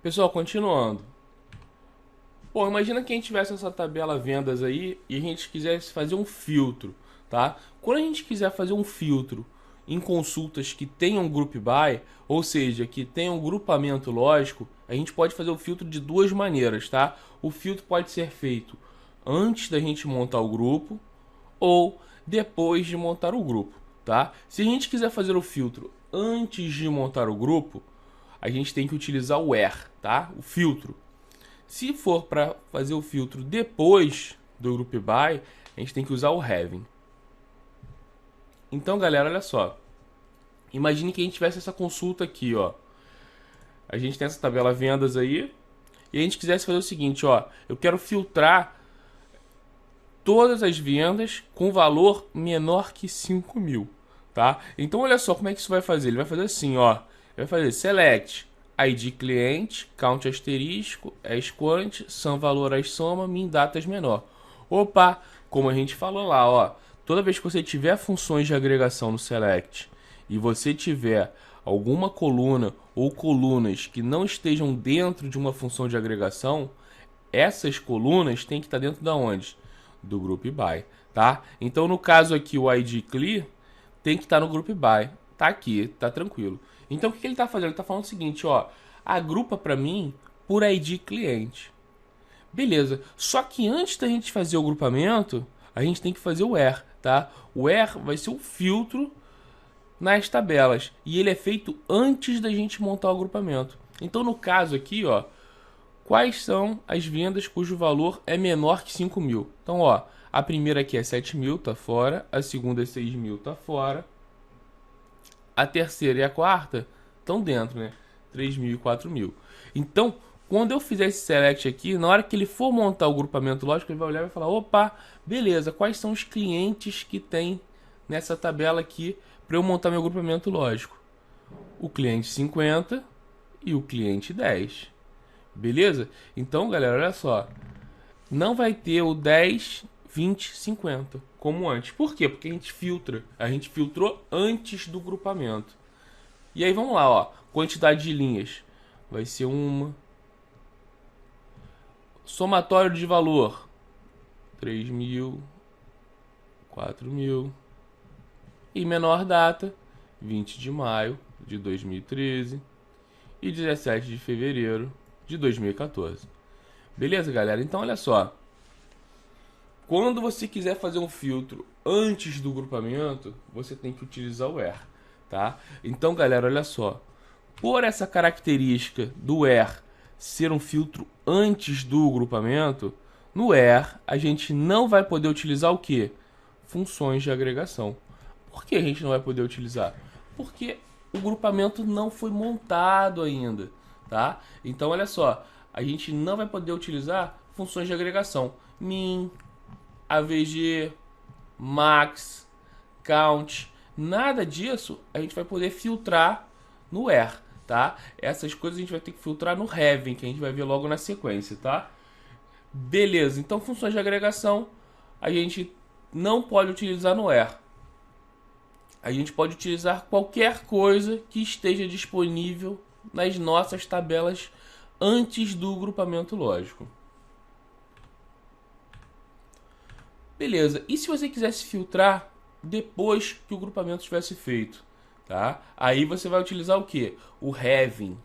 Pessoal, continuando. Pô, imagina que a gente tivesse essa tabela vendas aí e a gente quisesse fazer um filtro, tá? Quando a gente quiser fazer um filtro em consultas que tenham group by, ou seja, que tenham grupamento lógico, a gente pode fazer o filtro de duas maneiras, tá? O filtro pode ser feito antes da gente montar o grupo ou depois de montar o grupo, tá? Se a gente quiser fazer o filtro antes de montar o grupo, a gente tem que utilizar o where, tá? O filtro. Se for para fazer o filtro depois do group by, a gente tem que usar o having. Então, galera, olha só. Imagine que a gente tivesse essa consulta aqui, ó. A gente tem essa tabela vendas aí e a gente quisesse fazer o seguinte, ó. Eu quero filtrar todas as vendas com valor menor que 5 mil, tá? Então, olha só como é que isso vai fazer. Ele vai fazer assim, ó. Ele vai fazer select ID cliente, count asterisco, quant, sum valor as soma, min datas menor. Opa, como a gente falou lá, ó, toda vez que você tiver funções de agregação no select e você tiver alguma coluna ou colunas que não estejam dentro de uma função de agregação, essas colunas têm que estar dentro da onde? Do group by, tá? Então no caso aqui o ID clear tem que estar no group by, tá aqui, tá tranquilo. Então o que ele está fazendo? Ele está falando o seguinte, ó, agrupa para mim por ID cliente. Beleza, só que antes da gente fazer o grupamento, a gente tem que fazer o where, tá? O where vai ser o filtro nas tabelas e ele é feito antes da gente montar o agrupamento. Então no caso aqui, ó, quais são as vendas cujo valor é menor que 5 mil? Então, ó, a primeira aqui é 7 mil, tá fora. A segunda é 6 mil, tá fora. A terceira e a quarta estão dentro, né? 3 mil e 4 mil. Então, quando eu fizer esse select aqui, na hora que ele for montar o grupamento lógico, ele vai olhar e vai falar, opa, beleza, quais são os clientes que tem nessa tabela aqui para eu montar meu grupamento lógico? O cliente 50 e o cliente 10. Beleza? Então, galera, olha só. Não vai ter o 10, 20, 50 como antes. Por quê? Porque a gente filtra. A gente filtrou antes do grupamento. E aí vamos lá, ó. Quantidade de linhas. Vai ser uma. Somatório de valor. 3 mil. 4 mil. E menor data. 20 de maio de 2013. E 17 de fevereiro de 2014. Beleza, galera? Então, olha só. Quando você quiser fazer um filtro antes do grupamento, você tem que utilizar o where, tá? Então, galera, olha só. Por essa característica do where ser um filtro antes do grupamento, no where a gente não vai poder utilizar o quê? Funções de agregação. Por que a gente não vai poder utilizar? Porque o grupamento não foi montado ainda, tá? Então, olha só. A gente não vai poder utilizar funções de agregação. Min, AVG, max, count, nada disso a gente vai poder filtrar no where, tá? Essas coisas a gente vai ter que filtrar no having, que a gente vai ver logo na sequência, tá? Beleza, então funções de agregação a gente não pode utilizar no where. A gente pode utilizar qualquer coisa que esteja disponível nas nossas tabelas antes do grupamento lógico. Beleza, e se você quisesse filtrar depois que o grupamento tivesse feito, tá? Aí você vai utilizar o que? O having.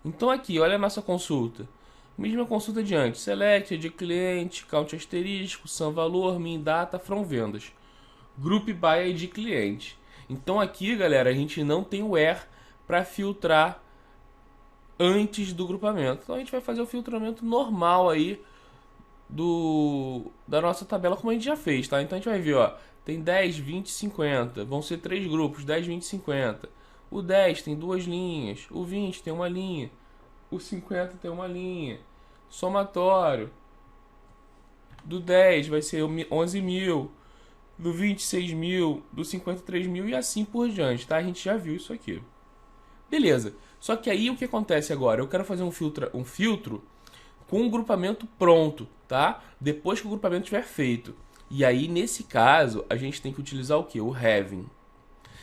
Então aqui, olha a nossa consulta. Mesma consulta de antes. Select, de cliente, count asterisco, sum valor, min data, from vendas. Group by ID cliente. Então aqui, galera, a gente não tem o where para filtrar antes do grupamento. Então a gente vai fazer o filtramento normal aí da nossa tabela como a gente já fez, tá? Então a gente vai ver, ó, tem 10, 20, 50, vão ser 3 grupos, 10, 20, 50. O 10 tem duas linhas, o 20 tem uma linha, o 50 tem uma linha. Somatório do 10 vai ser 11 mil, do 20, 6 mil, do 50, 3 mil e assim por diante, tá? A gente já viu isso aqui. Beleza, só que aí o que acontece agora? Eu quero fazer um filtro com um grupamento pronto, tá? Depois que o grupamento estiver feito. E aí, nesse caso, a gente tem que utilizar o que? O having.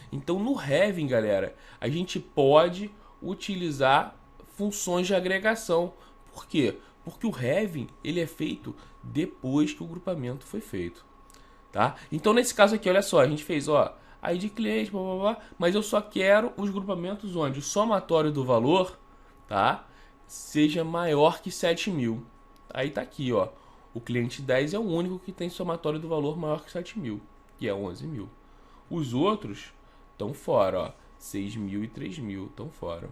Então, no having, galera, a gente pode utilizar funções de agregação. Por quê? Porque o having ele é feito depois que o grupamento foi feito, tá? Então nesse caso aqui, olha só, a gente fez, ó, ID cliente, blá, blá, blá, mas eu só quero os grupamentos onde o somatório do valor, tá, seja maior que 7.000. Aí tá aqui, ó, o cliente 10 é o único que tem somatório do valor maior que 7.000, que é 11.000. Os outros estão fora, ó, 6.000 e 3.000 estão fora.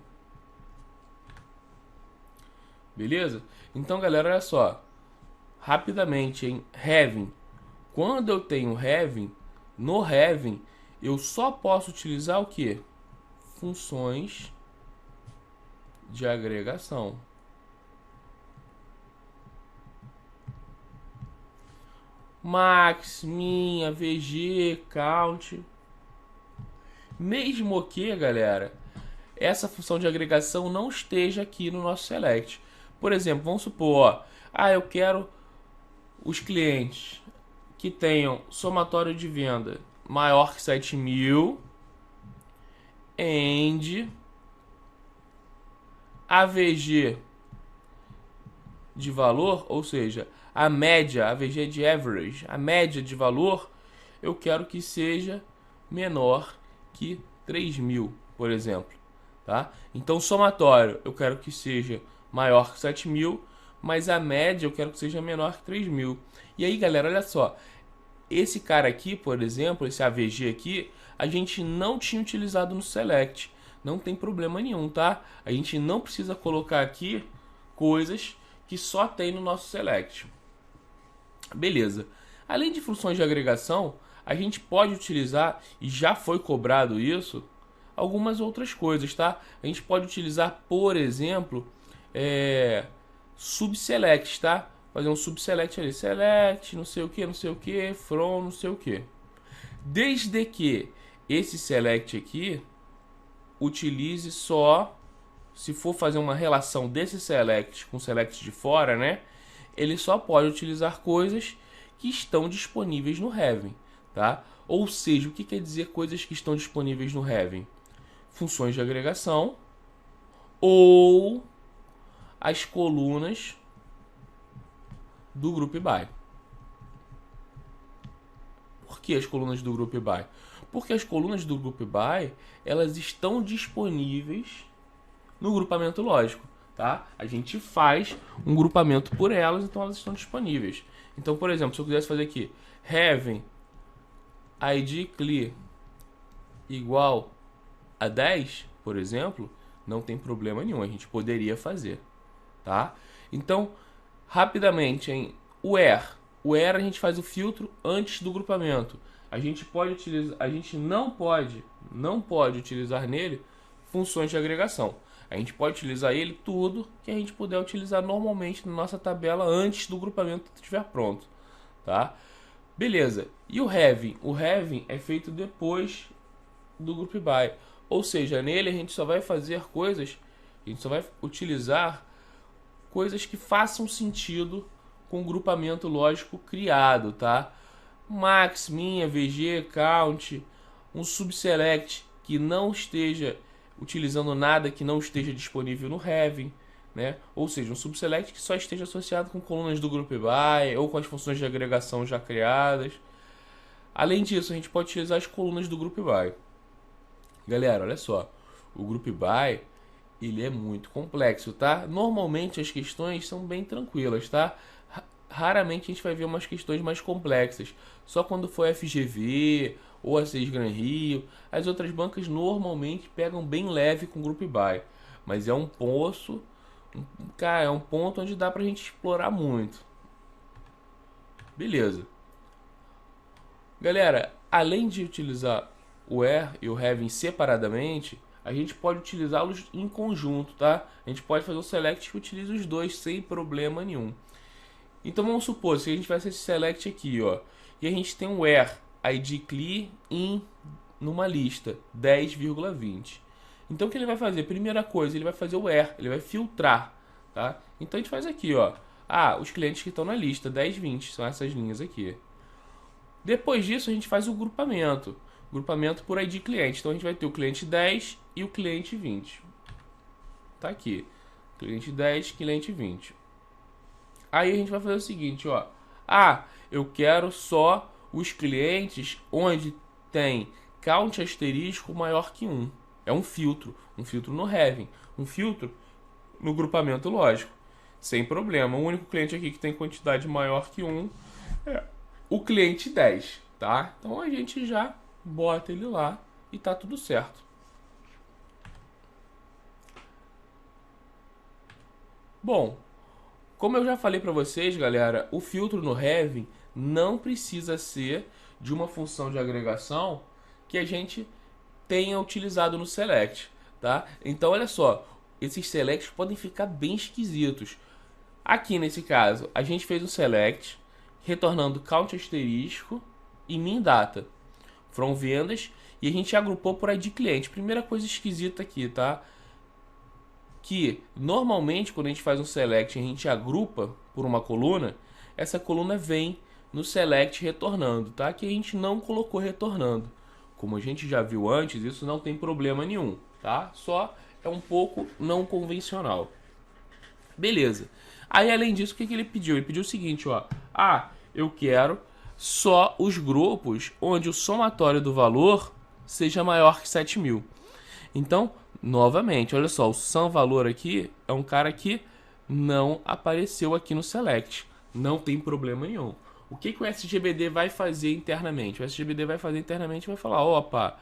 Beleza? Então, galera, olha só. Rapidamente, em having. Quando eu tenho having, no having, eu só posso utilizar o quê? Funções de agregação. Max, min, AVG, count. Mesmo que, galera, essa função de agregação não esteja aqui no nosso select. Por exemplo, vamos supor, ó, eu quero os clientes que tenham somatório de venda maior que 7.000 and AVG de valor, ou seja, a média, AVG de average, a média de valor, eu quero que seja menor que 3.000, por exemplo, tá? Então, somatório, eu quero que seja maior que 7.000, mas a média eu quero que seja menor que 3.000. E aí, galera, olha só, esse cara aqui, por exemplo, esse AVG aqui, a gente não tinha utilizado no select. Não tem problema nenhum, tá? A gente não precisa colocar aqui coisas que só tem no nosso select. Beleza. Além de funções de agregação, a gente pode utilizar, e já foi cobrado isso, algumas outras coisas, tá? A gente pode utilizar, por exemplo, subselect, tá? Fazer um subselect ali, select, não sei o que, from, não sei o que. Desde que esse select aqui utilize só, se for fazer uma relação desse select com o select de fora, né? Ele só pode utilizar coisas que estão disponíveis no having, tá? Ou seja, o que quer dizer coisas que estão disponíveis no having? Funções de agregação ou as colunas do group by. Por que as colunas do group by? Porque as colunas do group by, elas estão disponíveis no grupamento lógico, tá? A gente faz um grupamento por elas, então elas estão disponíveis. Então, por exemplo, se eu quisesse fazer aqui having id clear igual a 10, por exemplo, não tem problema nenhum, a gente poderia fazer, tá? Então, rapidamente, em where a gente faz o filtro antes do grupamento. A gente pode utilizar, a gente não pode utilizar nele funções de agregação. A gente pode utilizar ele tudo que a gente puder utilizar normalmente na nossa tabela antes do grupamento estiver pronto, tá? Beleza. E o having? O having é feito depois do group by. Ou seja, nele a gente só vai fazer coisas, a gente só vai utilizar coisas que façam sentido com o grupamento lógico criado, tá? Max, min, AVG, count, um subselect que não esteja utilizando nada que não esteja disponível no having, né? Ou seja, um subselect que só esteja associado com colunas do group by ou com as funções de agregação já criadas. Além disso, a gente pode utilizar as colunas do group by. Galera, olha só, o group by ele é muito complexo, tá? Normalmente as questões são bem tranquilas, tá? Raramente a gente vai ver umas questões mais complexas. Só quando for FGV ou a 6 Gran Rio. As outras bancas normalmente pegam bem leve com group by. Mas é um poço, cara, é um ponto onde dá pra gente explorar muito. Beleza. Galera, além de utilizar o where e o having separadamente, a gente pode utilizá-los em conjunto, tá? A gente pode fazer o select que utiliza os dois sem problema nenhum. Então vamos supor, se a gente tivesse esse select aqui, ó, e a gente tem um where id clear in numa lista 10,20. Então o que ele vai fazer? Primeira coisa, ele vai fazer o where, ele vai filtrar, tá? Então a gente faz aqui, ó, os clientes que estão na lista 10,20 são essas linhas aqui. Depois disso a gente faz o grupamento por ID cliente. Então a gente vai ter o cliente 10 e o cliente 20. Tá aqui. cliente 10, cliente 20. Aí a gente vai fazer o seguinte, ó. Ah, eu quero só os clientes onde tem count asterisco maior que 1. É um filtro no Heaven, um filtro no grupamento lógico. Sem problema. O único cliente aqui que tem quantidade maior que 1 é o cliente 10, tá? Então a gente já bota ele lá e tá tudo certo. Bom, como eu já falei para vocês, galera, o filtro no Heaven não precisa ser de uma função de agregação que a gente tenha utilizado no Select, tá? Então, olha só, esses Selects podem ficar bem esquisitos. Aqui, nesse caso, a gente fez um Select, retornando count asterisco e min data. Foram vendas e a gente agrupou por ID cliente. Primeira coisa esquisita aqui, tá? Que normalmente quando a gente faz um select e a gente agrupa por uma coluna, essa coluna vem no select retornando, tá? Que a gente não colocou retornando. Como a gente já viu antes, isso não tem problema nenhum, tá? Só é um pouco não convencional. Beleza. Aí além disso, o que ele pediu? Ele pediu o seguinte, ó. Ah, eu quero só os grupos onde o somatório do valor seja maior que 7.000. Então, novamente, olha só, o sum valor aqui é um cara que não apareceu aqui no select. Não tem problema nenhum. O que o SGBD vai fazer internamente? O SGBD vai fazer internamente e vai falar, opa,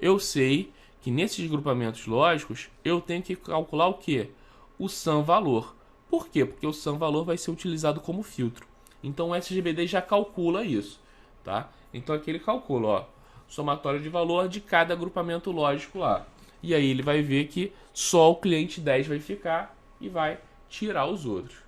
eu sei que nesses grupamentos lógicos eu tenho que calcular o quê? O sum valor. Por quê? Porque o sum valor vai ser utilizado como filtro. Então o SGBD já calcula isso, tá? Então aqui ele calcula, ó, somatório de valor de cada agrupamento lógico lá. E aí ele vai ver que só o cliente 10 vai ficar e vai tirar os outros.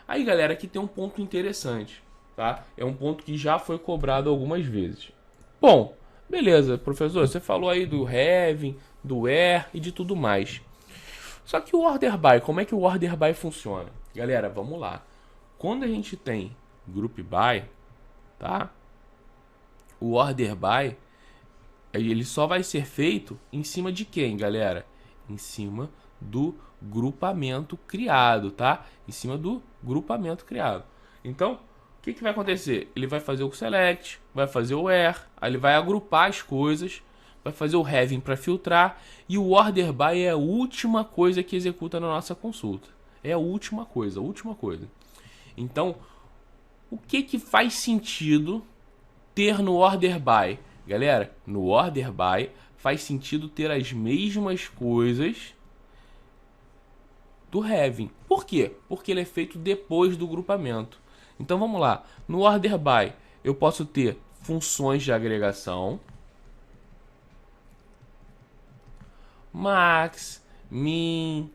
Aí, galera, aqui tem um ponto interessante, tá? É um ponto que já foi cobrado algumas vezes. Bom, beleza, professor, você falou aí do Heaven, do Where e de tudo mais. Só que o Order By, como é que o Order By funciona? Galera, vamos lá. Quando a gente tem Group By, tá? O Order By, ele só vai ser feito em cima de quem, galera? Em cima do grupamento criado, tá? Em cima do grupamento criado. Então, o que vai acontecer? Ele vai fazer o select, vai fazer o where, aí ele vai agrupar as coisas, vai fazer o having para filtrar, e o order by é a última coisa que executa na nossa consulta. É a última coisa, a última coisa. Então, o que faz sentido ter no order by? Galera, no order by faz sentido ter as mesmas coisas do having. Por quê? Porque ele é feito depois do grupamento. Então vamos lá. No order by eu posso ter funções de agregação, max, min,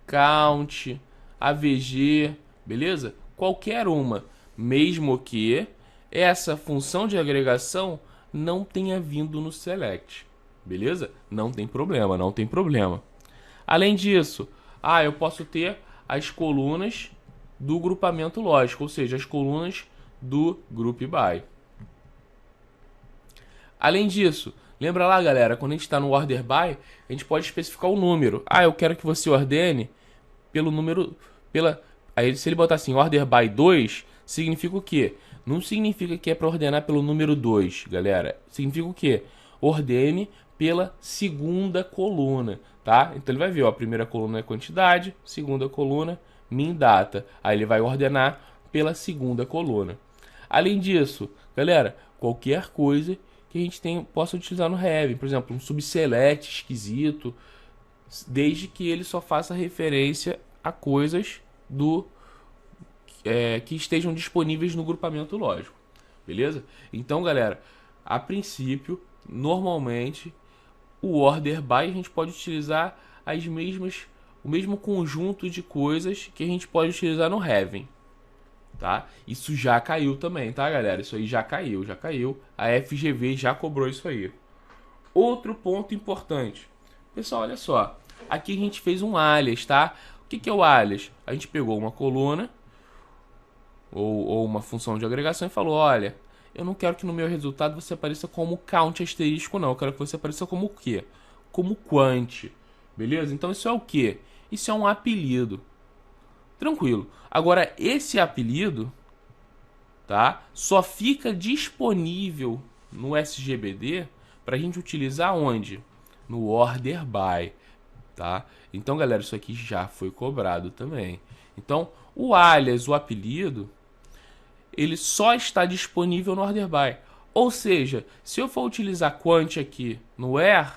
count, avg, beleza? Qualquer uma, mesmo que essa função de agregação não tenha vindo no select, beleza? Não tem problema, não tem problema. Além disso, eu posso ter as colunas do grupamento lógico, ou seja, as colunas do group by. Além disso, lembra lá, galera, quando a gente está no order by, a gente pode especificar o número. Eu quero que você ordene pelo número, aí se ele botar assim, order by 2, significa o quê? Não significa que é para ordenar pelo número 2, galera. Significa o quê? Ordene pela segunda coluna, tá? Então ele vai ver, ó, a primeira coluna é quantidade, segunda coluna, min data. Aí ele vai ordenar pela segunda coluna. Além disso, galera, qualquer coisa que a gente possa utilizar no Heaven, por exemplo, um subselect esquisito, desde que ele só faça referência a coisas que estejam disponíveis no grupamento lógico, beleza? Então, galera, a princípio, normalmente, o order by a gente pode utilizar o mesmo conjunto de coisas que a gente pode utilizar no Heaven, tá? Isso já caiu também, tá, galera? Isso aí já caiu. A FGV já cobrou isso aí. Outro ponto importante. Pessoal, olha só. Aqui a gente fez um alias, tá? O que é o alias? A gente pegou uma coluna ou uma função de agregação e falou, olha, eu não quero que no meu resultado você apareça como count asterisco, não. Eu quero que você apareça como o quê? Como quant. Beleza? Então isso é o quê? Isso é um apelido, Tranquilo. Agora, esse apelido, tá, só fica disponível no SGBD para a gente utilizar onde? No order by, tá? Então, galera, isso aqui já foi cobrado também. Então, o alias, o apelido, ele só está disponível no order by. Ou seja, se eu for utilizar quant aqui no where,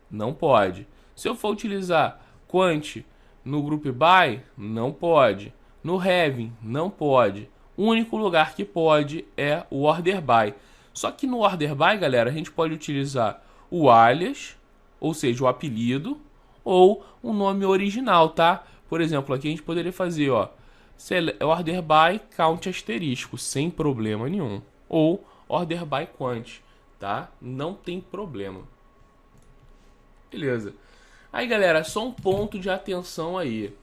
não pode. Se eu for utilizar quant no group by, não pode. No having, não pode. O único lugar que pode é o order by. Só que no order by, galera, a gente pode utilizar o alias, ou seja, o apelido, ou o nome original, tá? Por exemplo, aqui a gente poderia fazer, ó, order by count asterisco, sem problema nenhum. Ou order by quant, tá? Não tem problema. Beleza. Aí, galera, só um ponto de atenção aí.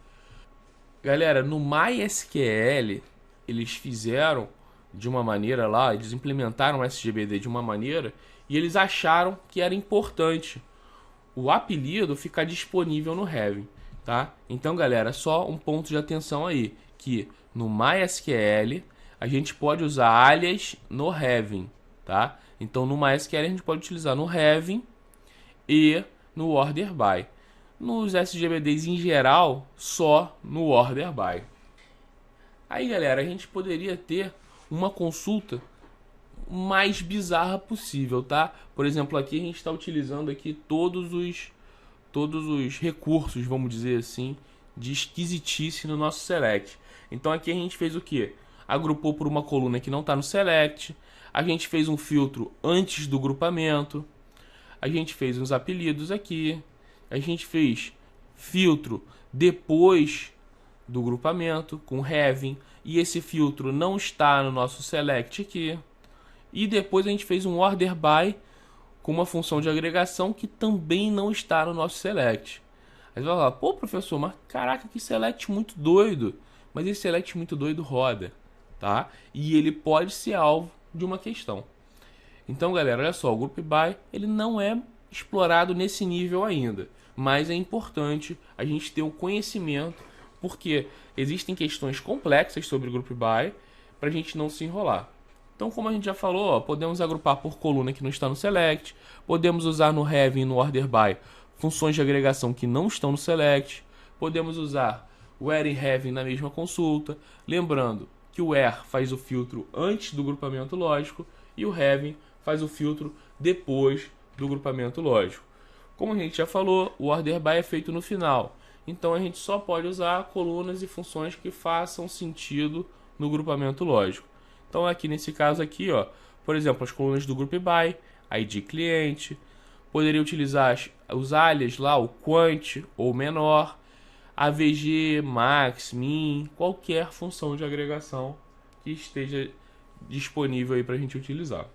Galera, no MySQL, eles fizeram de uma maneira lá, eles implementaram o SGBD de uma maneira e eles acharam que era importante o apelido ficar disponível no Heaven, tá? Então, galera, só um ponto de atenção aí, que no MySQL a gente pode usar alias no Heaven, tá? Então, no MySQL a gente pode utilizar no Heaven e no order by. Nos SGBDs em geral, só no order by. Aí, galera, a gente poderia ter uma consulta mais bizarra possível, tá? Por exemplo, aqui a gente está utilizando aqui todos os recursos, vamos dizer assim, de esquisitice no nosso select. Então aqui a gente fez o que? Agrupou por uma coluna que não está no select. A gente fez um filtro antes do grupamento. A gente fez uns apelidos aqui. A gente fez filtro depois do grupamento com having. E esse filtro não está no nosso select aqui. E depois a gente fez um order by com uma função de agregação que também não está no nosso select. Aí você vai falar, pô professor, mas caraca, que select muito doido. Mas esse select muito doido roda, tá? E ele pode ser alvo de uma questão. Então, galera, olha só, o group by ele não é explorado nesse nível ainda, mas é importante a gente ter um conhecimento, porque existem questões complexas sobre o group by para a gente não se enrolar. Então, como a gente já falou, ó, podemos agrupar por coluna que não está no select, podemos usar no having e no order by funções de agregação que não estão no select, podemos usar where e having na mesma consulta, lembrando que o where faz o filtro antes do grupamento lógico e o having faz o filtro depois do grupamento lógico. Como a gente já falou, o order by é feito no final, então a gente só pode usar colunas e funções que façam sentido no grupamento lógico. Então aqui nesse caso aqui, ó, por exemplo, as colunas do group by, ID cliente, poderia utilizar os alias lá, o quant ou menor, AVG, max, min, qualquer função de agregação que esteja disponível aí para a gente utilizar.